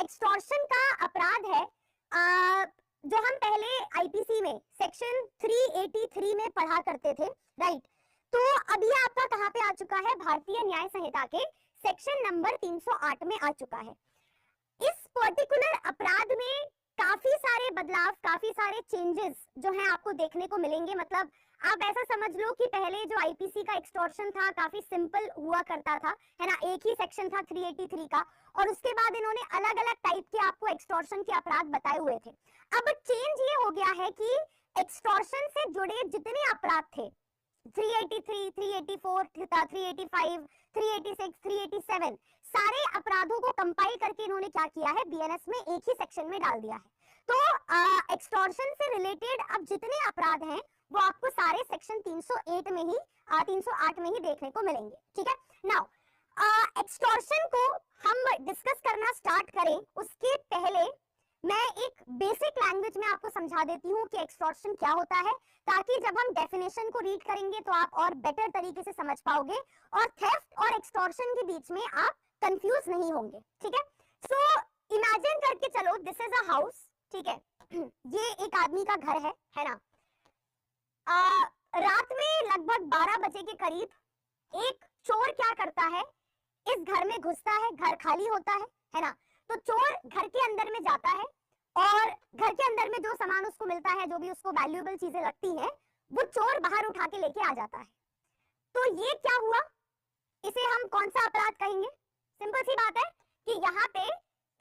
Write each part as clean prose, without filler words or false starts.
Extortion का अपराध है जो हम पहले आईपीसी में सेक्शन 383 में पढ़ा करते थे, राइट। तो अभी आपका कहां पे आ चुका है, भारतीय न्याय संहिता के सेक्शन नंबर 308 में आ चुका है। इस पर्टिकुलर अपराध में काफी सारे बदलाव, काफी सारे चेंजेस जो हैं आपको देखने को मिलेंगे। मतलब आप ऐसा समझ लो कि पहले जो आईपीसी का एक्सटॉर्शन था काफी सिंपल हुआ करता था, है ना, एक ही सेक्शन था 383 का, और उसके बाद इन्होंने अलग अलग टाइप के आपको एक्सटॉर्शन के अपराध बताए हुए थे। अब चेंज ये हो गया है कि एक्सटॉर्शन से जुड़े जितने अपराध थे 383, 384, 385, 386, 387 सारे अपराधों को कंपाइल करके इन्होंने क्या किया है, बीएनएस में एक ही सेक्शन में डाल दिया है। तो एक्सटॉर्शन से रिलेटेड अब जितने अपराध हैं वो आपको सारे सेक्शन 308 में ही 308 में ही देखने को मिलेंगे, ठीक है। नाउ एक्सटॉर्शन को हम डिस्कस करना स्टार्ट करें उसके पहले मैं एक बेसिक लैंग्वेज में आपको समझा देती हूँ कि एक्सटॉर्शन क्या होता है, ताकि जब हम डेफिनेशन को रीड करेंगे तो आप और बेटर तरीके से समझ पाओगे और थेफ्ट और एक्सटॉर्शन के बीच में आप कंफ्यूज नहीं होंगे, ठीक है। सो इमेजिन करके चलो, दिस इज अ हाउस, ठीक है। ये एक आदमी का घर है ना। रात में लगभग 12 बजे के करीब एक चोर क्या करता है, इस घर में घुसता है, घर खाली होता है ना। तो चोर घर के अंदर में जाता है और घर के अंदर में जो सामान उसको मिलता है, जो भी उसको वैल्यूएबल चीजें लगती हैं, वो चोर बाहर उठा के लेके आ जाता है। तो ये क्या हुआ, इसे हम कौन सा अपराध कहेंगे? सिंपल सी बात है कि यहाँ पे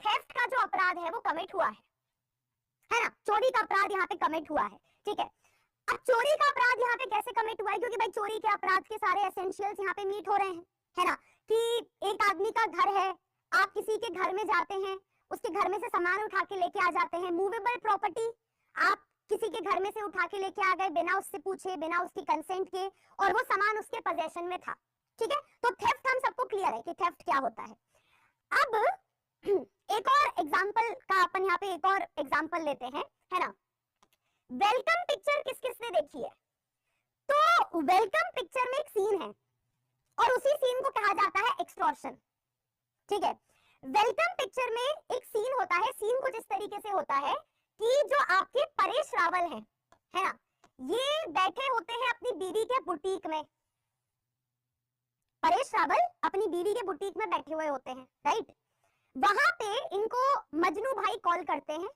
थेफ्ट का जो अपराध है वो कमिट हुआ है ना, चोरी का अपराध यहाँ पे कमिट हुआ है, ठीक है। अब चोरी का अपराध यहाँ पे कैसे कमिट हुआ है, क्योंकि भाई चोरी के अपराध के सारे एसेंशियल्स यहाँ पे मीट हो रहे हैं, है ना, कि एक आदमी का घर है, आप किसी के घर में जाते हैं, उसके घर में से सामान उठा के लेके आ जाते हैं, मूवेबल प्रॉपर्टी आप किसी के घर में से उठा के लेके आ गए बिना उससे पूछे, बिना उसकी कंसेंट के, और वो सामान उसके पोजेशन में था, ठीक है। तो थेफ्ट हम सबको क्लियर है कि थेफ्ट क्या होता है। अब एक और एग्जांपल का अपन यहाँ पे एक और एग्जांपल लेते हैं, है ना। वेलकम पिक्चर किस किस ने देखी है? तो वेलकम पिक्चर में एक सीन है और उसी सीन को कहा जाता है एक्सटॉर्शन, ठीक है। वेलकम पिक्चर में एक सीन होता है, सीन कुछ इस तरीके से होता है कि जो आपके परेश रावल हैं, है ना, ये बैठे होते हैं अपनी बीवी के बुटीक में। परेश रावल अपनी बीवी के बुटीक में बैठे हुए होते हैं, राइट। वहां पे इनको मजनू भाई कॉल करते हैं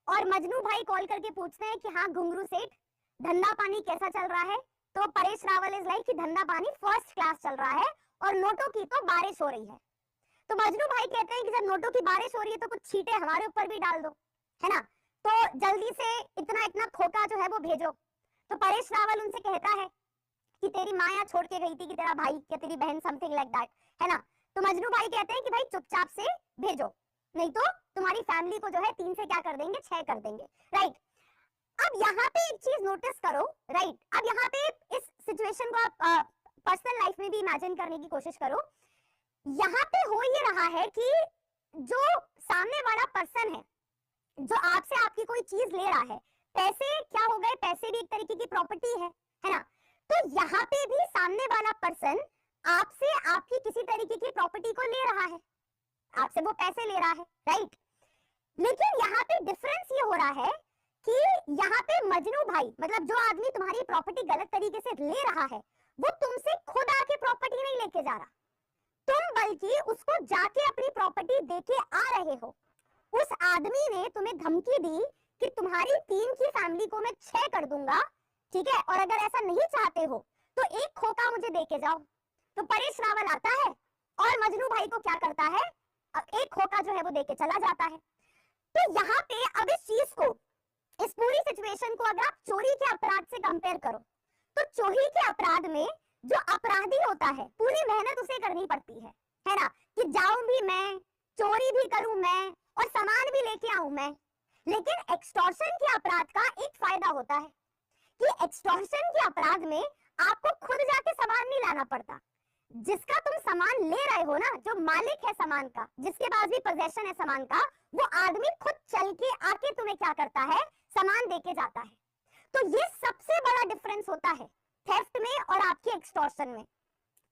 और मजनू भाई कॉल करके पूछते हैं कि हाँ घुंगरू सेठ, धंधा पानी कैसा चल रहा है? तो परेश रावल इज लाइक कि धंधा पानी फर्स्ट क्लास चल रहा है और नोटों की तो बारिश हो रही है। तो मजनू भाई कहते हैं कि जब नोटों की बारिश हो रही है तो कुछ छींटे हमारे ऊपर भी डाल दो, है ना, तो जल्दी से इतना इतना खोका जो है वो भेजो। तो परेश रावल उनसे कहता है कि तेरी माँ यहाँ छोड़ के गई थी कि तेरा भाई या तेरी बहन, समथिंग लाइक दैट, है ना। तो मजनू भाई कहते हैं कि भाई चुपचाप से भेजो, नहीं तो तुम्हारी फैमिली को जो है 3 से क्या कर देंगे, 6 कर देंगे, राइट। अब यहाँ पे एक चीज नोटिस करो, राइट। अब यहाँ पे इस सिचुएशन को आप पर्सनल लाइफ में भी इमेजिन करने की कोशिश करो। यहाँ पे हो ये रहा है कि जो सामने वाला पर्सन है, जो आपसे आपकी कोई चीज ले रहा है, पैसे क्या हो गए, पैसे भी एक तरीके की प्रॉपर्टी है ना। तो यहाँ पे भी सामने वाला पर्सन आपसे आपकी किसी तरीके की प्रॉपर्टी को ले रहा है, आपसे वो पैसे ले रहा है, राइट। लेकिन यहाँ पे डिफरेंस ये हो रहा है कि यहाँ पे मजनू भाई, मतलब जो आदमी तुम्हारी प्रॉपर्टी गलत तरीके से ले रहा है, वो तुमसे खुद आके प्रॉपर्टी नहीं लेके जा रहा, तुम बल्कि उसको जाके अपनी प्रॉपर्टी देके आ रहे हो। उस आदमी ने तुम्हें धमकी दी कि तुम्हारी 3 की फैमिली को मैं 6 कर दूंगा, ठीक है, और अगर ऐसा नहीं चाहते हो तो एक खोका मुझे देके जाओ। तो परेश रावल आता है और मजनू भाई को क्या करता है, एक खोका जो है वो देके चला जाता है। तो यहाँ पे अब इस चीज को, इस पूरी सिचुएशन को अगर आप चोरी के अपराध से कंपेयर करो, तो चोरी के अपराध में जो अपराधी होता है पूरी मेहनत उसे करनी पड़ती है ना, कि जाऊं भी मैं, चोरी भी करूं मैं और सामान भी लेके आऊं मैं। लेकिन एक्सटॉर्शन के अपराध का एक फायदा होता है कि एक्सटॉर्शन के अपराध में आपको खुद जाके सामान नहीं लाना पड़ता। जिसका तुम सामान ले रहे हो ना, जो मालिक है सामान का, जिसके पास भी पोजेशन है सामान का, वो आदमी खुद चल के आके तुम्हें क्या करता है, सामान देके जाता है। तो ये सबसे बड़ा डिफरेंस होता है थेफ्ट में और आपके एक्सटॉर्शन में।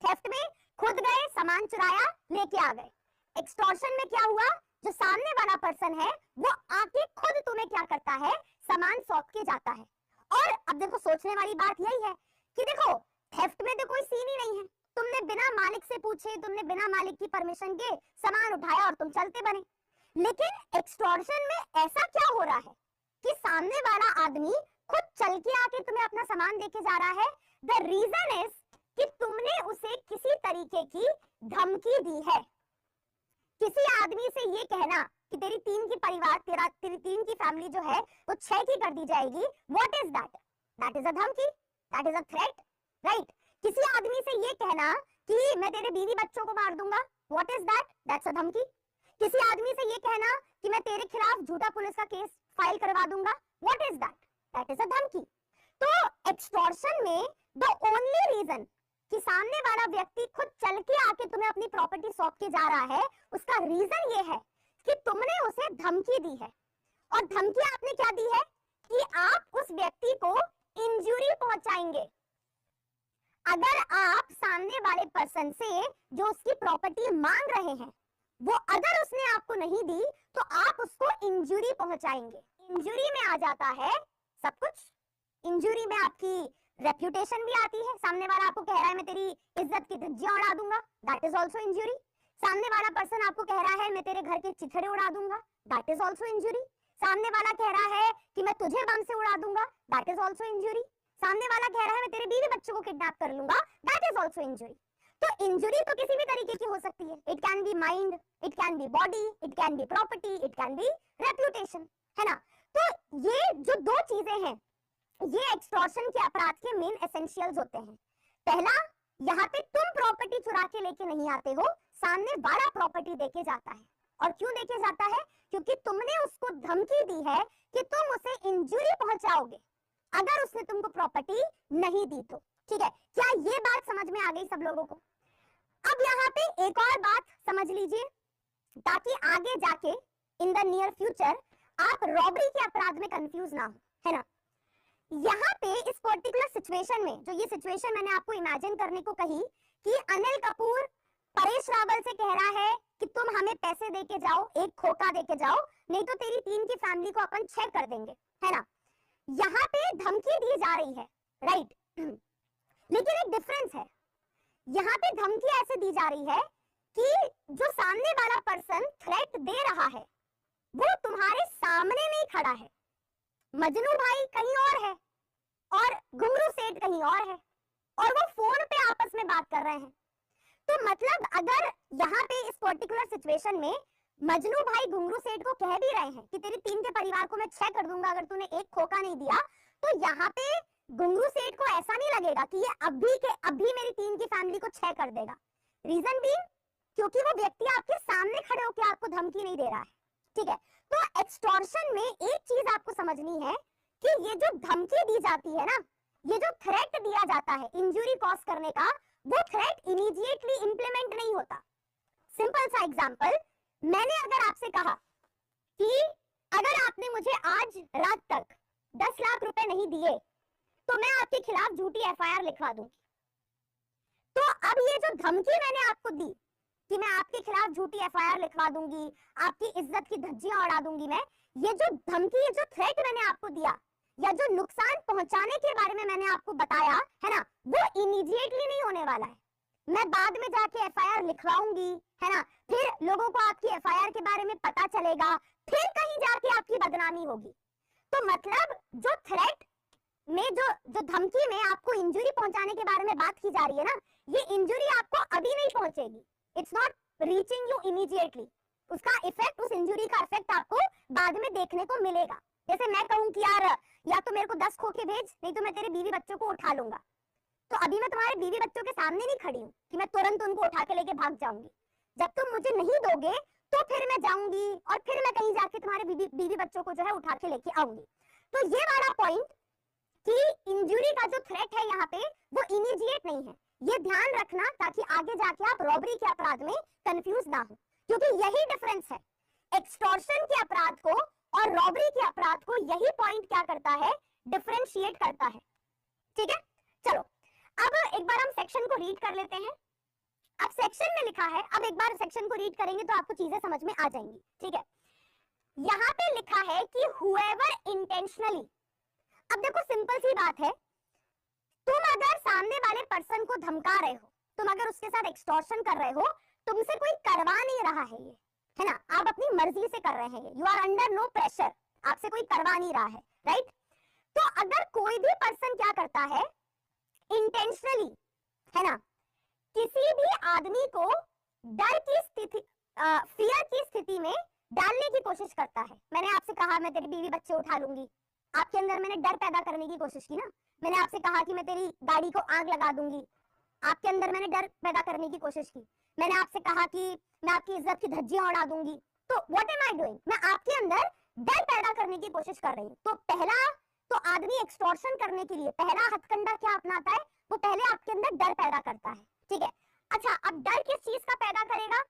थेफ्ट में खुद गए, सामान चुराया, लेके आ गए। एक्सटॉर्शन में क्या हुआ जो सामने वाला पर्सन है वो आके खुद तुम्हें क्या करता है, सामान सौंप के जाता है। और अब देखो सोचने वाली बात यही है कि देखो थेफ्ट में तो कोई सीन ही नहीं है, तुमने बिना मालिक से पूछे, तुमने बिना मालिक की परमिशन के सामान उठाया और तुम चलते बने। लेकिन एक्सटॉर्शन में ऐसा क्या हो रहा है कि सामने वाला आदमी खुद चल के आके तुम्हें अपना सामान देके जा रहा है। द रीजन इज कि तुमने उसे किसी तरीके की धमकी दी है। किसी आदमी से ये कहना कि तेरी 3 की परिवार, तेरी 3 की फैमिली जो है वो 6 की कर दी जाएगी, what is that? That is a धमकी, that is a threat, right? किसी आदमी से ये कहना कि मैं तेरे बीवी बच्चों को मार दूंगा, what is that? That's a धमकी। किसी आदमी से ये कहना कि मैं तेरे खिलाफ झूठा पुलिस का केस फाइल करवा दूंगा, what is that? That is a धमकी। तो एक्सटॉर्शन में द ओनली रीजन कि सामने वाला व्यक्ति खुद चल के आके तुम्हें अपनी प्रॉपर्टी सौंप के जा रहा है, उसका रीजन ये है कि तुमने उसे धमकी दी है। और धमकी आपने क्या दी है कि आप उस व्यक्ति को इंजरी पहुंचाएंगे। अगर आप सामने वाले पर्सन से जो उसकी प्रॉपर्टी मांग रहे हैं वो अगर उसने आपको नहीं दी तो आप उसको इंजरी पहुंचाएंगे। इंजरी में आ जाता है सब कुछ। इंजरी में आपकी रेप्यूटेशन भी आती है। सामने वाला आपको कह रहा है मैं तेरी इज्जत की धज्जियां उड़ा दूंगा, दैट इज आल्सो इंजरी। सामने वाला पर्सन आपको कह रहा है मैं तेरे घर के चिथड़े उड़ा दूंगा, दैट इज आल्सो इंजरी। सामने वाला कह रहा है कि मैं तुझे बम से उड़ा दूंगा, दैट इज आल्सो इंजरी। सामने वाला कह रहा है मैं तेरे बीवी बच्चों को किडनैप कर लूंगा, दैट इज आल्सो इंजरी। तो इंजरी तो किसी भी तरीके की हो सकती है। It can B mind, it can B body, it can be property, it can B reputation, है ना? तो ये जो दो चीजें हैं ये एक्सटॉर्शन के अपराध के मेन एसेंशियल्स होते हैं। पहला, यहाँ पे तुम प्रॉपर्टी चुरा के लेके नहीं आते हो, सामने वाला प्रॉपर्टी देके जाता है। और क्यों देके जाता है? क्योंकि तुमने उसको धमकी दी है कि तुम उसे इंजरी पहुंचाओगे अगर उसने तुमको प्रॉपर्टी नहीं दी तो। ठीक है, क्या ये बात समझ में आ गई सब लोगों को? अब यहाँ पे एक और बात समझ लीजिए ताकि आगे जाके इन द नियर फ्यूचर आप रॉबरी के अपराध में कंफ्यूज ना हो, है ना? यहाँ पे इस पर्टिकुलर सिचुएशन में, जो ये सिचुएशन मैंने आपको इमेजिन करने को कही कि अनिल कपूर परेश रावल से कह रहा है कि तुम हमें पैसे देके जाओ, एक खोखा देके जाओ, नहीं तो तेरी 3 की फैमिली को अपन 6 कर देंगे, है ना? यहाँ पे धमकी दी जा रही है, राइट? लेकिन एक डिफरेंस है। यहाँ पे धमकी ऐसे दी जा रही है कि जो सामने वाला पर्सन थ्रेट दे रहा है वो तुम्हारे सामने नहीं खड़ा है। मजनू भाई कहीं और है और घुंगरू सेठ कहीं और है और वो फोन पे आपस में बात कर रहे हैं। तो मतलब अगर यहाँ पे इस पर्टिकुलर सिचुएशन में मजनू भाई घुंगरू सेठ को कह भी रहे हैं कि तेरी 3 के परिवार को मैं 6 कर दूंगा अगर तूने एक खोखा नहीं दिया, तो यहाँ पे घुंगरू सेठ को ऐसा नहीं लगेगा कि ये अभी मेरी 3 की फैमिली को 6 कर देगा। रीजन भी क्योंकि वो व्यक्ति आपके सामने खड़े होकर आपको धमकी नहीं दे रहा है। ठीक है, तो एक्सटॉर्शन में एक चीज आपको समझनी है कि ये जो धमकी दी जाती है ना, ये जो थ्रेट दिया जाता है इंजरी कॉज करने का, वो थ्रेट इमीडिएटली इंप्लीमेंट नहीं होता। सिंपल सा एग्जांपल, मैंने अगर आपसे कहा कि अगर आपने मुझे आज रात तक 10 लाख रुपए नहीं दिए तो मैं आपके खिलाफ झूठी एफआईआर लिखवा दूंगी। तो अब ये जो धमकी मैंने आपको दी कि मैं आपके खिलाफ झूठी एफआईआर लिखवा दूंगी, आपकी इज्जत की धज्जियां उड़ा दूंगी मैं, ये जो धमकी, ये जो थ्रेट मैंने आपको दिया या जो नुकसान पहुंचाने के बारे में मैंने आपको बताया है ना, वो इमीडिएटली नहीं होने वाला है। मैं बाद में जाके एफआईआर लिखवाऊंगी, है ना, फिर लोगों को आपकी एफआईआर के बारे में पता चलेगा, फिर कहीं जाके आपकी बदनामी होगी। तो मतलब जो थ्रेट में, जो धमकी में आपको इंजरी पहुंचाने के बारे में बात की जा रही है ना, ये इंजरी आपको अभी नहीं पहुंचेगी। It's not reaching you immediately. उसका इफेक्ट, उस इंजरी का इफेक्ट आपको बाद में देखने को मिलेगा। जैसे मैं कहूं कि यार या तो मेरे को 10 खोखे भेज, नहीं तो मैं तेरे बीवी बच्चों को उठा लूंगा। तो अभी मैं तुम्हारे बीवी बच्चों के सामने नहीं खड़ी हूँ कि मैं तुरंत उनको उठा के लेके भाग जाऊंगी। जब तुम मुझे नहीं दोगे तो फिर मैं जाऊंगी और फिर मैं कहीं जाके तुम्हारे बीवी बच्चों को जो है उठा के लेके आऊंगी। तो ये वाला पॉइंट कि इंजरी का जो थ्रेट है यहाँ पे वो इमीडिएट नहीं है, ये ध्यान रखना ताकि आगे जाके आप रॉबरी के अपराध में कंफ्यूज ना हो, क्योंकि यही डिफरेंस है एक्सटॉर्शन के अपराध को और रॉबरी के अपराध को। यही पॉइंट क्या करता है, डिफरेंशिएट करता है। ठीक है, चलो अब एक बार हम सेक्शन को रीड कर लेते हैं। अब सेक्शन में लिखा है, अब एक बार सेक्शन को रीड करेंगे तो आपको चीजें समझ में आ जाएंगी, ठीक है। यहाँ पे लिखा है कि whoever intentionally, अब देखो सिंपल सी बात है, तुम अगर सामने वाले पर्सन को धमका रहे हो, तुम अगर उसके साथ एक्सटॉर्शन कर रहे हो, तुमसे कोई करवा नहीं रहा है ये, है ना, आप अपनी मर्जी से कर रहे हैं, you are under no pressure, आपसे कोई करवा नहीं रहा है, राइट। तो अगर कोई भी पर्सन क्या करता है इंटेंशनली, है ना, किसी भी आदमी को डर की स्थिति, फियर की स्थिति में डालने की कोशिश करता है, मैंने आपसे कहा मैं तेरी बीवी बच्चे उठा लूंगी, आपके अंदर मैंने डर पैदा करने की कोशिश की ना, मैंने आपसे कहा कि मैं तेरी गाड़ी को आग लगा दूंगी, आपके अंदर मैंने डर पैदा करने की कोशिश की, मैंने आपसे कहा कि मैं आपकी इज्जत की धज्जियां उड़ा दूंगी, तो व्हाट एम आई डूइंग, मैं आपके अंदर डर पैदा करने की कोशिश कर रही हूँ। तो पहला तो आदमी एक्सटॉर्शन करने के लिए पहला हथकंडा क्या अपनाता है, वो पहले आपके अंदर डर पैदा करता है, ठीक है। अच्छा, अब डर किस चीज का पैदा करेगा,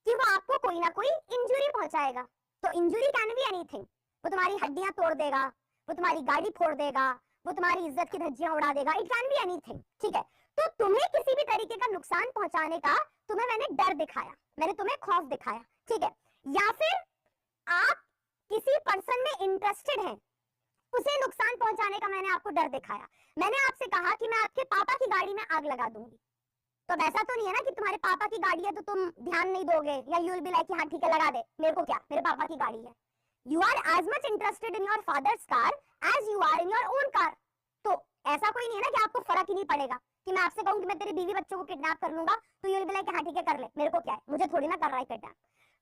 कि वो आपको कोई ना कोई इंजरी पहुंचाएगा, तो इंजरी कैन बी एनीथिंग, वो तुम्हारी हड्डियां तोड़ देगा, वो तुम्हारी गाड़ी फोड़ देगा, वो तुम्हारी इज्जत की धज्जियां उड़ा देगा, इट कैन बी एनीथिंग, ठीक है। तो तुम्हें किसी भी तरीके का नुकसान पहुंचाने का तुम्हें मैंने डर दिखाया, मैंने तुम्हें खौफ दिखाया, ठीक है। या फिर आप किसी पर्सन में इंटरेस्टेड हैं, उसे नुकसान पहुंचाने का मैंने आपको डर दिखाया, मैंने आपसे कहा कि मैं आपके पापा की गाड़ी में आग लगा दूंगी, तो वैसा तो नहीं है ना कि तुम्हारे पापा की गाड़ी है तो तुम ध्यान नहीं दोगे, या यू विल बी लाइक हाँ ठीक है लगा दे, मेरे को क्या, मेरे पापा की गाड़ी है। You are as much interested in your father's car as you are in your own car. तो ऐसा कोई नहीं है ना कि आपको फर्क ही नहीं पड़ेगा, कि मैं आपसे कहूं कि मैं तेरी बीवी बच्चों को किडनैप कर लूंगा, तो यू विल बी लाइक हाँ ठीक है कर ले, मेरे को क्या है, मुझे थोड़ी ना कर रहा है किडनैप।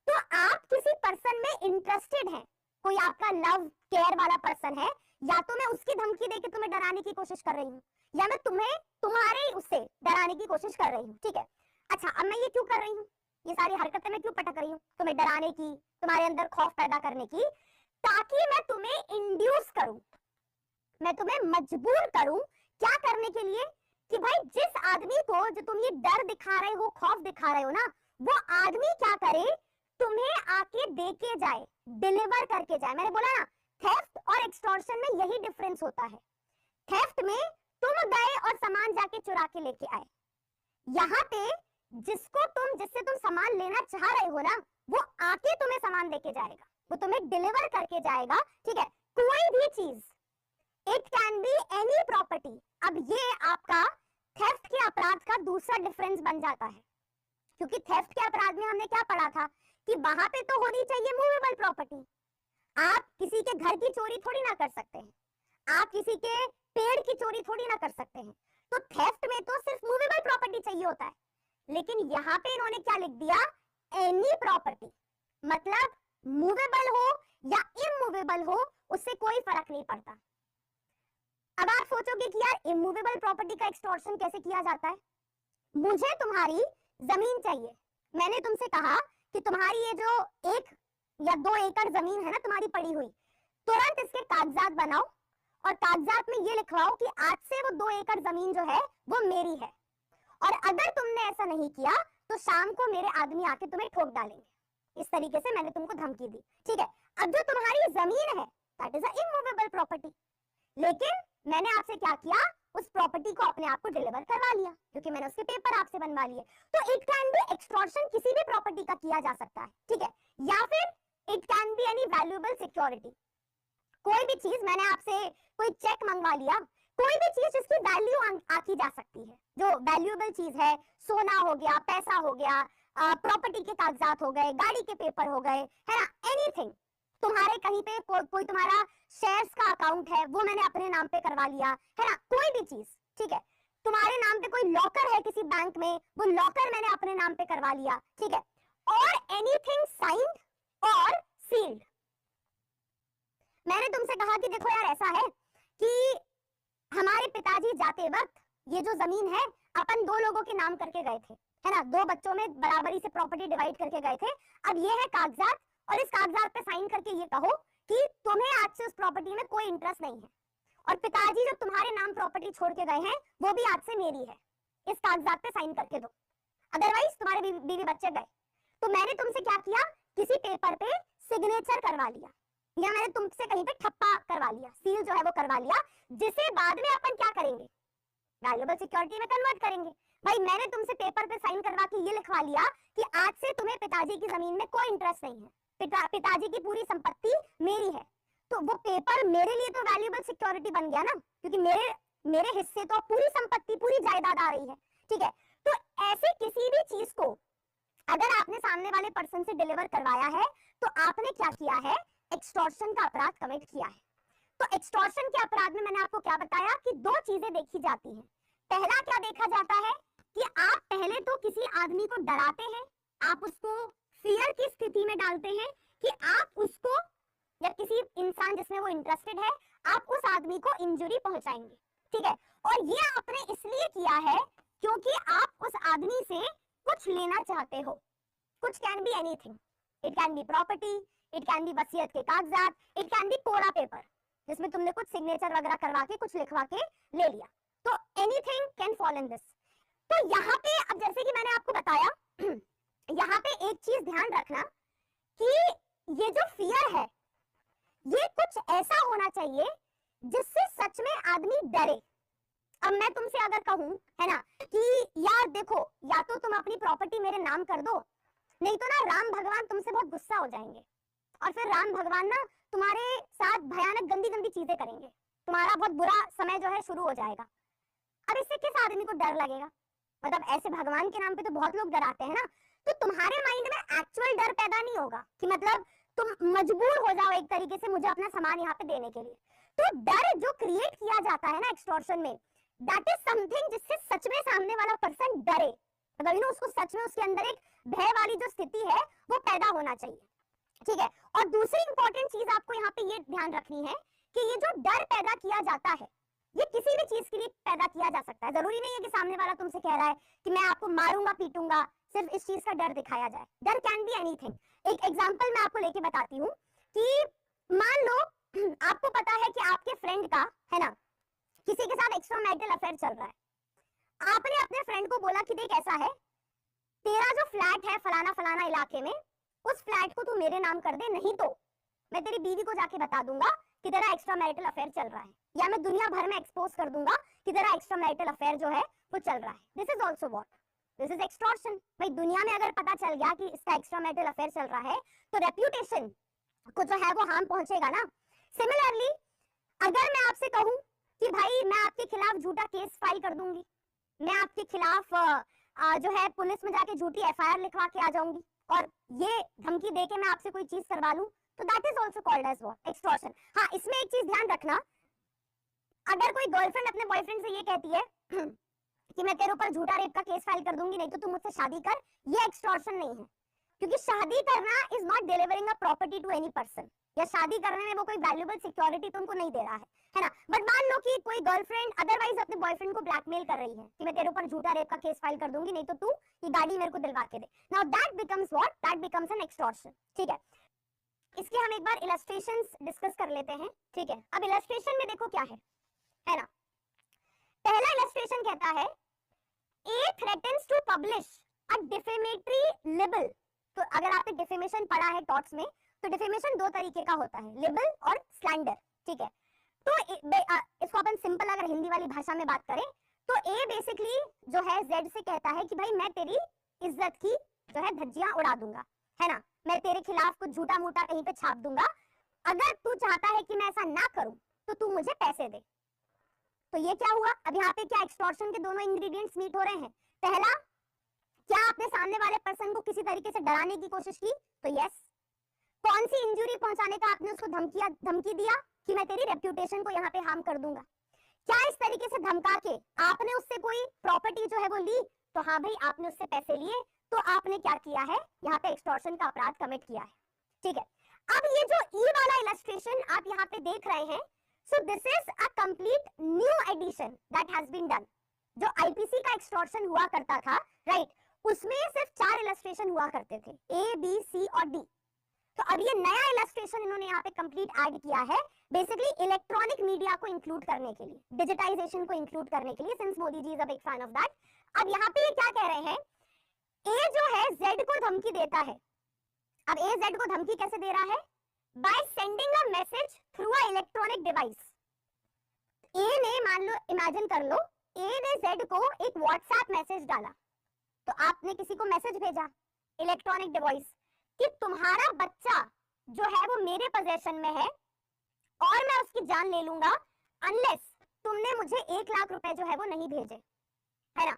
तो आप किसी पर्सन में इंटरेस्टेड हैं, कोई आपका लव केयर वाला पर्सन है, या तो मैं उसकी धमकी देके तुम्हें डराने की कोशिश कर रही हूँ, या मैं तुम्हें तुम्हारे उससे डराने की कोशिश कर रही हूँ, ठीक है। अच्छा, अब मैं ये क्यों कर रही हूँ, ये सारी हरकतें मैं क्यों पटक रही हूँ, तुम्हें डराने की, तुम्हारे अंदर खौफ पैदा करने की, ताकि मैं तुम्हें इंड्यूस करूं, मैं तुम्हें मजबूर करूं क्या करने के लिए, कि भाई जिस आदमी को जो तुम ये डर दिखा रहे हो, खौफ दिखा रहे हो ना, वो आदमी क्या करे, तुम्हें आके दे के जाए, डिलीवर करके जाए। मैंने बोला ना, थेफ्ट और एक्सटॉर्शन में यही डिफरेंस होता है। थेफ्ट में तुम गए और सामान जाके चुरा के लेके आए, यहाँ पे जिससे तुम सामान लेना चाह रहे हो ना, वो आके तुम्हें सामान देके जाएगा, वो तुम्हें डिलीवर करके जाएगा, ठीक है। कोई भी चीज, it can be any property. अब ये आपका थेफ्ट के अपराध का दूसरा डिफरेंस बन जाता है, क्योंकि थेफ्ट के अपराध में हमने क्या पढ़ा था कि वहां पे तो होनी चाहिए मूवेबल प्रॉपर्टी, आप किसी के घर की चोरी थोड़ी ना कर सकते हैं, आप किसी के पेड़ की चोरी थोड़ी ना कर सकते हैं, तो थेफ्ट में तो सिर्फ मूवेबल प्रॉपर्टी चाहिए होता है। लेकिन यहाँ पे इन्होंने क्या लिख दिया, एनी प्रॉपर्टी, मतलब मूवेबल हो या इमूवेबल हो, उससे कोई फर्क नहीं पड़ता। अब आप सोचोगे कि यार इमूवेबल प्रॉपर्टी का एक्सटॉर्शन कैसे किया जाता है, मुझे तुम्हारी जमीन चाहिए, मैंने तुमसे कहा कि तुम्हारी ये जो 1 या 2 एकड़ जमीन है ना तुम्हारी पड़ी हुई, तुरंत इसके कागजात बनाओ और कागजात में ये लिखवाओ कि आज से वो 2 एकड़ जमीन जो है वो मेरी है, और अगर तुमने ऐसा नहीं किया तो शाम को मेरे आदमी आके तुम्हें ठोक डालेंगे। इस तरीके से मैंने तुमको धमकी दी, ठीक है। अब जो तुम्हारी जमीन है that is a immovable property, लेकिन मैंने आपसे क्या किया, उस प्रॉपर्टी को अपने आप को डिलीवर करवा लिया, क्योंकि मैंने उसके पेपर आपसे बनवा लिए। तो इट कैन बी एक्सटॉर्शन किसी भी प्रॉपर्टी का किया जा सकता है, ठीक है। या फिर it can be any valuable security, कोई भी चीज, मैंने आपसे कोई चेक मंगवा लिया, कोई भी चीज जिसकी वैल्यू आकी जा सकती है, जो वैल्यूएबल चीज है, सोना हो गया, पैसा हो गया, प्रॉपर्टी के कागजात हो गए, गाड़ी के पेपर हो गए, है ना, एनीथिंग, तुम्हारे कहीं पे कोई तुम्हारा शेयर्स का अकाउंट है वो मैंने अपने नाम पे करवा लिया, है ना, कोई भी चीज, ठीक है। तुम्हारे नाम पे कोई लॉकर है किसी बैंक में, वो लॉकर मैंने अपने नाम पे करवा लिया, ठीक है। और एनीथिंग साइंड और सील्ड। मैंने तुमसे कहा कि देखो यार ऐसा है कि हमारे पिताजी जाते वक्त ये जो जमीन है अपन 2 लोगों के नाम करके गए थे, है ना, 2 बच्चों में बराबरी से प्रॉपर्टी डिवाइड करके गए थे। अब ये है कागजात, और इस कागजात पे साइन करके ये कहो कि तुम्हें आज से उस प्रॉपर्टी में कोई इंटरेस्ट नहीं है, और पिताजी जब तुम्हारे नाम प्रॉपर्टी छोड़ के गए हैं वो भी आज से मेरी है, इस कागजात पे साइन करके दो, अदरवाइज तुम्हारे बीवी बच्चे गए। तो मैंने तुमसे क्या किया, किसी पेपर पे सिग्नेचर करवा लिया, या मैंने तुमसे कहीं पे ठप्पा करवा लिया, सील जो है वो करवा लिया, जिसे बाद में अपन क्या करेंगे, वैल्यूएबल सिक्योरिटी में कन्वर्ट करेंगे। भाई मैंने तुमसे पेपर पे साइन करवा के ये लिखवा लिया कि आज से तुम्हें पिताजी की जमीन में कोई इंटरेस्ट नहीं है, पिताजी की पूरी संपत्ति मेरी है, तो वो पेपर मेरे लिए तो वैल्यूएबल सिक्योरिटी बन गया ना, क्योंकि मेरे हिस्से तो पूरी संपत्ति पूरी जायदाद आ रही है, ठीक है। तो ऐसे किसी भी चीज को अगर आपने सामने वाले पर्सन से डिलीवर करवाया है तो आपने क्या किया है, एक्सटॉर्शन का अपराध कमिट किया है। तो एक्सटॉर्शन के अपराध में मैंने आपको क्या बताया कि दो चीजें देखी जाती हैं। पहला क्या देखा जाता है कि आप पहले तो किसी आदमी को डराते हैं, आप उसको फियर की स्थिति में डालते हैं कि आप उसको या किसी इंसान जिसमें वो इंटरेस्टेड है, आप उस आदमी को इंजरी पहुंचाएंगे, ठीक है। और ये आपने इसलिए किया है क्योंकि आप उस आदमी से कुछ लेना चाहते हो। कुछ can be anything, it can be property, it can be वसीयत के कागजात, इट कैन बी कोरा पेपर जिसमें तुमने कुछ सिग्नेचर वगैरह करवा के कुछ लिखवा के ले लिया, तो anything can fall in this. तो यहाँ पे अब जैसे कि मैंने आपको बताया यहाँ पे एक चीज ध्यान रखना कि ये जो फियर है ये कुछ ऐसा होना चाहिए जिससे सच में आदमी डरे। अब मैं तुमसे अगर कहूं है ना कि यार देखो, या तो तुम अपनी प्रॉपर्टी मेरे नाम कर दो, नहीं तो ना राम भगवान तुमसे बहुत गुस्सा हो जाएंगे और फिर राम भगवान ना तुम्हारे साथ भयानक गंदी गंदी चीजें करेंगे, तुम्हारा बहुत बुरा समय जो है शुरू हो जाएगा। अब इससे किस आदमी को डर लगेगा? मतलब ऐसे भगवान के नाम पे तो बहुत लोग डराते हैं ना, तो तुम्हारे माइंड में एक्चुअल डर पैदा नहीं होगा कि मतलब तुम मजबूर हो जाओ एक तरीके से मुझे अपना सामान यहाँ पे देने के लिए। तो डर जो क्रिएट किया जाता है ना एक्सटॉर्शन में, दैट इज समथिंग जिससे सच में सामने वाला पर्सन डरे, मतलब उसको सच में उसके अंदर एक भय वाली जो स्थिति है वो पैदा होना चाहिए, ठीक है। और दूसरी इंपॉर्टेंट चीज आपको यहाँ पे ये ध्यान रखनी है कि ये जो डर पैदा किया जाता है ये किसी भी चीज के लिए पैदा किया जा सकता है। जरूरी नहीं है कि सामने वाला तुमसे कह रहा है कि मैं आपको मारूंगा पीटूंगा, सिर्फ इस चीज का डर दिखाया जाए। डर कैन बी एनीथिंग। एक एग्जांपल मैं आपको लेके बताती हूँ कि मान लो आपको पता है कि आपके फ्रेंड का है ना किसी के साथ एक्स्ट्रा मैरिटल अफेयर चल रहा है। आपने अपने फ्रेंड को बोला कि देख ऐसा है, तेरा जो फ्लैट है फलाना फलाना इलाके में, उस फ्लैट को तू मेरे नाम कर दे, नहीं तो मैं तेरी बीवी को जाके बता दूंगा कि तेरा एक्स्ट्रा मैरिटल अफेयर चल रहा है, या मैं दुनिया भर में एक्सपोज कर दूंगा कि तेरा एक्स्ट्रा मैरिटल अफेयर जो है वो चल रहा है। This is also what, this is extortion. भाई दुनिया में अगर पता चल गया कि इसका एक्स्ट्रा मैरिटल अफेयर चल रहा है तो रेप्यूटेशन को जो है वो हार्म पहुंचेगा ना। सिमिलरली अगर मैं आपसे कहूं कि भाई मैं आपके खिलाफ झूठा केस फाइल कर दूंगी, मैं आपके खिलाफ जो है पुलिस में जाके झूठी एफआईआर लिखवा के आ जाऊंगी और ये धमकी देके मैं आपसे कोई चीज करवा लूं, तो that is also called as what, extortion. हाँ, इसमें एक चीज ध्यान रखना, अगर कोई गर्लफ्रेंड अपने बॉयफ्रेंड से ये कहती है कि मैं तेरे ऊपर झूठा रेप का केस फाइल कर दूंगी, नहीं तो तू मुझसे शादी कर, ये एक्सटॉर्शन नहीं है, क्योंकि शादी करना is not delivering a property to any person, या शादी करने में वो कोई वैल्यूएबल सिक्योरिटी तुमको नहीं दे रहा है ना। बट मान लो कि कोई गर्लफ्रेंड अदरवाइज अपने बॉयफ्रेंड को ब्लैकमेल कर रही है कि मैं तेरे ऊपर झूठा रेप का केस फाइल कर दूंगी, नहीं तो तू ये गाड़ी मेरे को दिलवा के दे। Now that becomes what, that becomes an extortion, ठीक है। इसके हम एक बार इलस्ट्रेशंस डिस्कस कर लेते हैं, ठीक है। अब इलस्ट्रेशन में देखो क्या है ना। पहला इलस्ट्रेशन कहता है A threatens to publish a defamatory libel. तो अगर आपने डिफेमेशन पढ़ा है टॉट्स में, तो डिफेमेशन दो तरीके का होता है, लिबल और स्लैंडर, ठीक है। तो इसको अपन सिंपल अगर हिंदी वाली भाषा में बात करें तो ए बेसिकली जो है जेड से कहता है कि भाई मैं तेरी इज्जत की जो है धज्जियां उड़ा दूंगा, है ना, मैं तेरे खिलाफ कुछ झूठा मूठा कहीं पे छाप दूंगा, अगर तू चाहता है कि मैं ऐसा ना करूं तो तू मुझे पैसे दे। तो ये क्या हुआ, अब यहाँ पे क्या एक्सटॉर्शन के दोनों इंग्रेडिएंट्स मीट हो रहे हैं। पहला, क्या आपने सामने वाले पर्सन को किसी तरीके से डराने की कोशिश की, तो यस। कौन सी इंजरी पहुंचाने का आपने उसको धमकी दिया कि मैं तेरी रेप्यूटेशन को यहाँ पे हार्म कर दूंगा। क्या इस तरीके से धमका के आपने उससे कोई प्रॉपर्टी जो है वो ली, तो हाँ भाई आपने उससे पैसे लिए, तो आपने क्या किया है, यहाँ पे एक्सटॉर्शन का अपराध कमिट किया है, ठीक है। अब ये जो ई वाला इलस्ट्रेशन आप यहाँ पे देख रहे हैं, so this is a complete new edition that has been done. जो आईपीसी का एक्सटॉर्शन हुआ करता था, राइट, उसमें सिर्फ 4 इलस्ट्रेशन हुआ करते थे, ए बी सी और डी। तो अब ये नया इलस्ट्रेशन इन्होंने यहाँ पे कंप्लीट ऐड किया है, बेसिकली इलेक्ट्रॉनिक मीडिया को इंक्लूड करने के लिए, डिजिटाइजेशन को इंक्लूड करने के लिए, since Modi ji is a big fan of that. अब यहाँ पे ये क्या कह रहे हैं, ए जो है जेड को धमकी देता है। अब ए जेड को धमकी कैसे दे रहा है, by sending a message through a electronic device. ए ने मान लो, इमेजिन कर लो ए ने जेड को एक व्हाट्सएप मैसेज डाला, तो आपने किसी को मैसेज भेजा इलेक्ट्रॉनिक डिवाइस कि तुम्हारा बच्चा जो है वो मेरे पोजेशन में है और मैं उसकी जान ले लूंगा अनलेस तुमने मुझे 1 लाख रुपए जो है वो नहीं भेजे, है ना।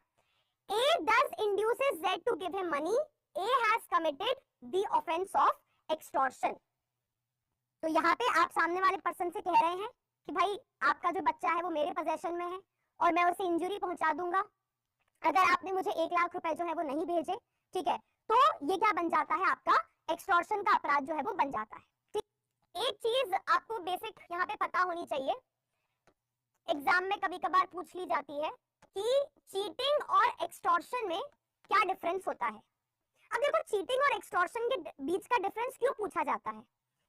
ए thus induces Z to give him money. A has committed the offense of extortion. तो यहाँ पे आप सामने वाले पर्सन से कह रहे हैं कि भाई आपका जो बच्चा है वो मेरे पोजेशन में है और मैं उसे इंजरी पहुंचा दूंगा अगर आपने मुझे 1 लाख रुपए जो है वो नहीं भेजे, ठीक है। तो ये क्या बन जाता है, आपका एक्सटॉर्शन का अपराध जो है वो बन जाता है, ठीक। एक चीज आपको बेसिक यहाँ पे पता होनी चाहिए, एग्जाम में कभी कभार पूछ ली जाती है कि चीटिंग और एक्सटॉर्शन में क्या डिफरेंस होता है। अब देखो, चीटिंग और एक्सटॉर्शन के बीच का डिफरेंस क्यों पूछा जाता है,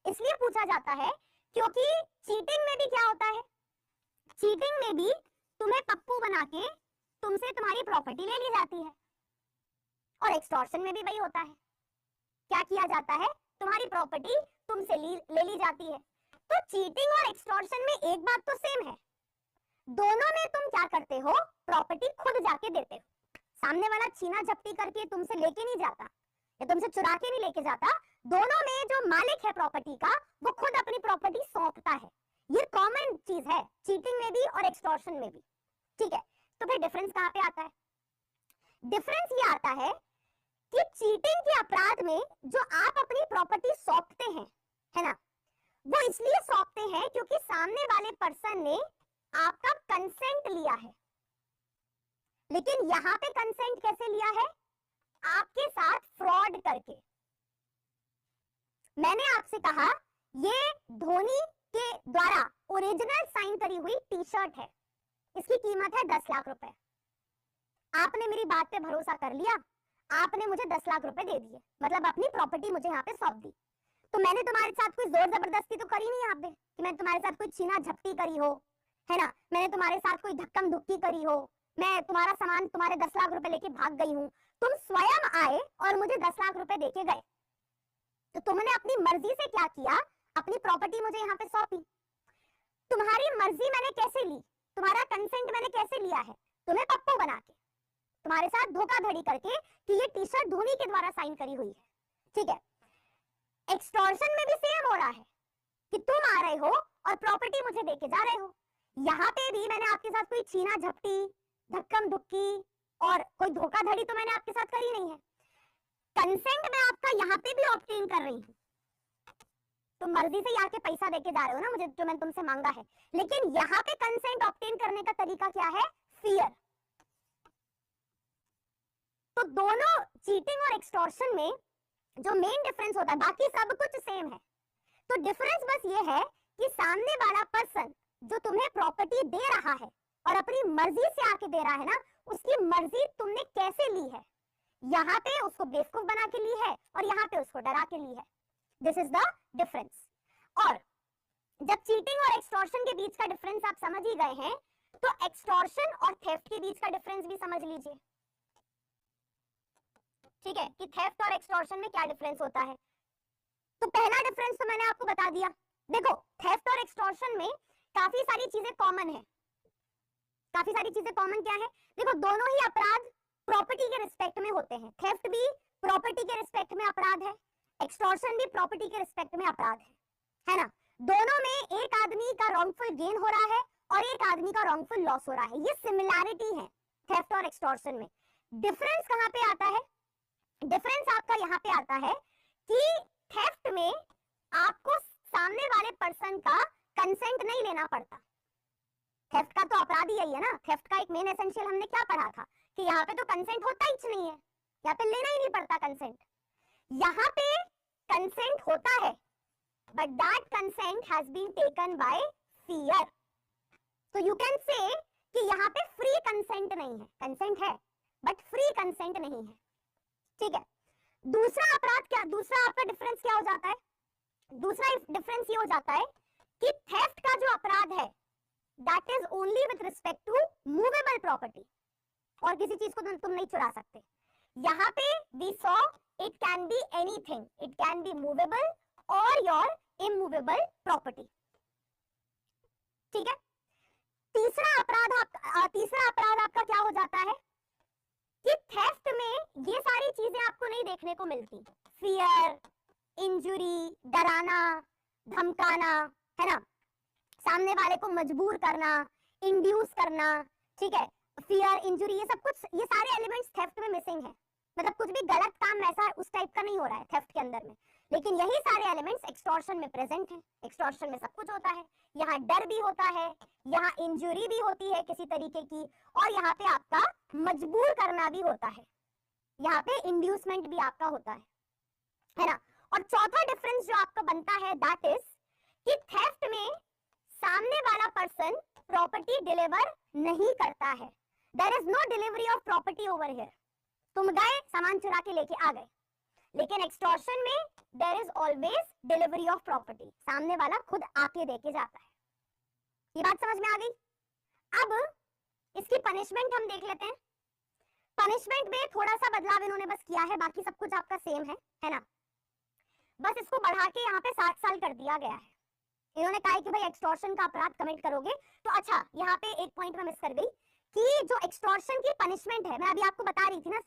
इसलिए पूछा जाता है क्योंकि चीटिंग में भी क्या होता है, चीटिंग में भी तुम्हें पप्पू बना के तुमसे तुम्हारी प्रॉपर्टी ले ली जाती है और एक्सटॉर्शन में भी वही होता है, क्या किया जाता है, तुम्हारी प्रॉपर्टी तुमसे ले ली जाती है। तो चीटिंग और एक्सटॉर्शन में एक बात तो सेम है, दोनों में तुम क्या करते हो, प्रॉपर्टी खुद जाके देते हो। सामने वाला छीना झपटी करके तुमसे लेके नहीं जाता या तुमसे चुरा के नहीं लेके जाता, दोनों में जो मालिक है प्रॉपर्टी का वो खुद अपनी प्रॉपर्टी सौंपता है। ये कॉमन चीज है चीटिंग में भी और एक्सटॉर्शन में भी, ठीक है। तो फिर डिफरेंस कहाँ पे आता है, डिफरेंस ये आता है कि चीटिंग के अपराध में जो आप अपनी प्रॉपर्टी सौंपते हैं, है ना, वो इसलिए सौंपते हैं क्योंकि सामने वाले पर्सन ने आपका कंसेंट लिया है। लेकिन यहां पे कंसेंट कैसे लिया है, आपके साथ फ्रॉड करके। मैंने आपसे कहा ये धोनी के द्वारा ओरिजिनल साइन करी हुई टी शर्ट है, इसकी कीमत है 10 लाख रुपए। आपने मेरी बात पे भरोसा कर लिया, आपने मुझे 10 लाख रुपए दे दिए, मतलब अपनी प्रॉपर्टी मुझे यहाँ पे सौंप दी। तो मैंने तुम्हारे साथ कोई जोर जबरदस्ती तो करी नहीं यहाँ पे कि मैंने तुम्हारे साथ कोई छीना झपटी करी हो, है ना, मैंने तुम्हारे साथ कोई धक्कम धुक्की करी हो, मैं तुम्हारा सामान तुम्हारे 10 लाख रुपए लेके भाग गई हूँ। तुम स्वयं आए और मुझे 10 लाख रुपए देके गए, तो तुमने अपनी मर्जी से क्या किया, अपनी प्रॉपर्टी मुझे यहाँ पे सौंपी। तुम्हारी मर्जी मैंने कैसे ली, तुम्हारा कंसेंट मैंने कैसे लिया है, तुम्हें पप्पू बना के, तुम्हारे साथ धोखाधड़ी करके कि ये टी शर्ट धोनी के द्वारा साइन करी हुई है, ठीक है। एक्सटॉर्शन में भी सेम हो रहा है कि तुम आ रहे हो और प्रॉपर्टी मुझे देके जा रहे हो। यहाँ पे भी मैंने आपके साथ कोई छीना झपटी, धक्कम धुक्की और कोई धोखाधड़ी तो मैंने आपके साथ करी नहीं है। कंसेंट मैं आपका यहाँ पे भी ऑब्टेन कर रही हूँ, तुम मर्जी से आके पैसा देके जा रहे हो ना मुझे, जो मैंने तुमसे मांगा है। लेकिन यहाँ पे कंसेंट ऑब्टेन करने का तरीका क्या है, फियर। तो दोनों चीटिंग और एक्सटॉर्शन में जो मेन डिफरेंस होता है, बाकी सब कुछ सेम है, तो डिफरेंस बस ये है कि सामने वाला पर्सन जो तुम्हें प्रॉपर्टी दे रहा है और अपनी मर्जी से आके दे रहा है ना, उसकी मर्जी तुमने कैसे ली है, यहाँ पे उसको बेवकूफ बना के ली है और यहाँ पे उसको डरा के ली है। This is the difference. और जब चीटिंग और एक्सटॉर्शन के बीच का डिफरेंस आप समझ ही गए हैं, तो एक्सटॉर्शन और थेफ्ट के बीच का डिफरेंस भी समझ लीजिए, ठीक है, कि थेफ्ट और एक्सटॉर्शन में क्या डिफरेंस होता है। तो पहला डिफरेंस तो मैंने आपको बता दिया। देखो, थेफ्ट और एक्सटॉर्शन में काफी सारी चीजें कॉमन है। काफी सारी चीजें कॉमन क्या है, देखो दोनों ही अपराध प्रॉपर्टी के रिस्पेक्ट में होते हैं। थेफ्ट भी प्रॉपर्टी के रिस्पेक्ट में अपराध है, एक्सटॉर्शन भी प्रॉपर्टी के रिस्पेक्ट में अपराध है ना। दोनों में एक आदमी का रॉन्गफुल गेन हो रहा है और एक आदमी का रॉन्गफुल लॉस हो रहा है, ये सिमिलैरिटी है थेफ्ट और एक्सटॉर्शन में। डिफरेंस कहां पे आता है, डिफरेंस आपका यहाँ पे आता है कि थेफ्ट में आपको सामने वाले पर्सन का कंसेंट नहीं लेना पड़ता। थेफ्ट का तो अपराध ही यही है ना, थेफ्ट का एक मेन एसेंशियल हमने क्या पढ़ा था कि यहाँ पे तो कंसेंट होता ही नहीं है, यहाँ पे लेना ही नहीं पड़ता कंसेंट। यहाँ पे कंसेंट होता है but that consent has been taken by fear. तो यू कैन से कि यहाँ पे फ्री कंसेंट नहीं है, कंसेंट है बट फ्री कंसेंट नहीं है, ठीक है। दूसरा अपराध क्या, दूसरा आपका डिफरेंस क्या हो जाता है, दूसरा डिफरेंस ये हो जाता है कि थेफ्ट का जो अपराध है that is only with respect to movable property, और किसी चीज को तुम नहीं चुरा सकते। यहाँ पे we saw it can be anything, it can be movable और योर इमूवेबल प्रॉपर्टी, ठीक है। तीसरा अपराध आपका क्या हो जाता है कि थेफ्ट में ये सारी चीजें आपको नहीं देखने को मिलती। फियर, इंजुरी, डराना, धमकाना, है ना, सामने वाले को मजबूर करना, इंड्यूस करना, ठीक है, फियर, इंजुरी, ये सब कुछ, ये सारे एलिमेंट्स थेफ्ट में मिसिंग है। मतलब कुछ भी गलत काम ऐसा उस टाइप का नहीं हो रहा है थेफ्ट के अंदर में, लेकिन यही सारे एलिमेंट्स एक्सटॉर्शन में प्रेजेंट हैं। एक्सटॉर्शन में सब कुछ होता है, यहाँ डर भी होता है, यहाँ इंजुरी भी होती है किसी तरीके की, और यहाँ पे आपका मजबूर करना भी होता है, यहाँ पे इंड्यूसमेंट भी आपका होता है ना। और चौथा डिफरेंस जो आपका बनता है दैट इज कि थेफ्ट में सामने वाला पर्सन प्रॉपर्टी डिलीवर नहीं करता है। There is no delivery of property over here. तुम गए सामान चुरा के लेके आ गए, लेकिन एक्सटॉर्शन में there is always delivery of property, सामने वाला खुद आके देके जाता है। ये बात समझ में आ गई? अब इसकी पनिशमेंट हम देख लेते हैं। पनिशमेंट में थोड़ा सा बदलाव इन्होंने बस किया है, बाकी सब कुछ आपका सेम है ना। बस इसको बढ़ा के यहाँ पे 7 साल कर दिया गया है। इन्होंने कहा है कि भाई एक्सटॉर्शन का अपराध कमिट करोगे तो, अच्छा यहाँ पे एक पॉइंट में मिस कर गई कि जो एक्सटॉर्शन की पनिशमेंट है, मैं अभी आपको बता रही थी ना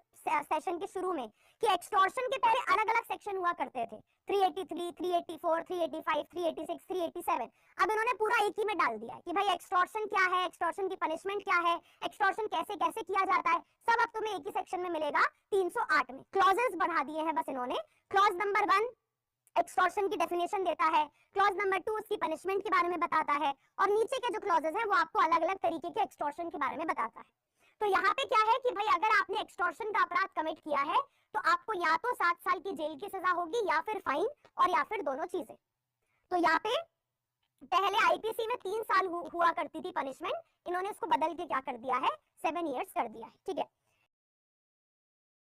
सेशन के शुरू में कि एक्सटॉर्शन के पहले अलग अलग सेक्शन हुआ करते थे, 383, 384, 385, 386, 387। अब इन्होंने पूरा एक ही में डाल दिया है कि भाई एक्सटॉर्शन क्या है, एक्सटॉर्शन की पनिशमेंट क्या है, एक्सटॉर्शन कैसे कैसे किया जाता है, सब अब तुम्हें एक ही सेक्शन में मिलेगा 308 में। क्लॉजेस बढ़ा दिए हैं बस इन्होंने। क्लॉज नंबर 1 एक्सटॉर्शन की डेफिनेशन देता है, क्लॉज नंबर 2 उसकी पनिशमेंट के बारे में बताता है, और नीचे के जो क्लॉजेस हैं वो आपको अलग अलग तरीके के एक्सटॉर्शन के बारे में बताता है। तो यहाँ पे क्या है कि भाई अगर आपने एक्सटॉर्शन का अपराध कमिट किया है तो आपको या तो 7 साल की जेल की सजा होगी, या फिर फाइन, और या फिर दोनों चीजें। तो यहाँ पे पहले आईपीसी में 3 साल हुआ करती थी पनिशमेंट, इन्होंने इसको बदल के क्या कर दिया है, 7 इयर्स कर दिया है, ठीक है।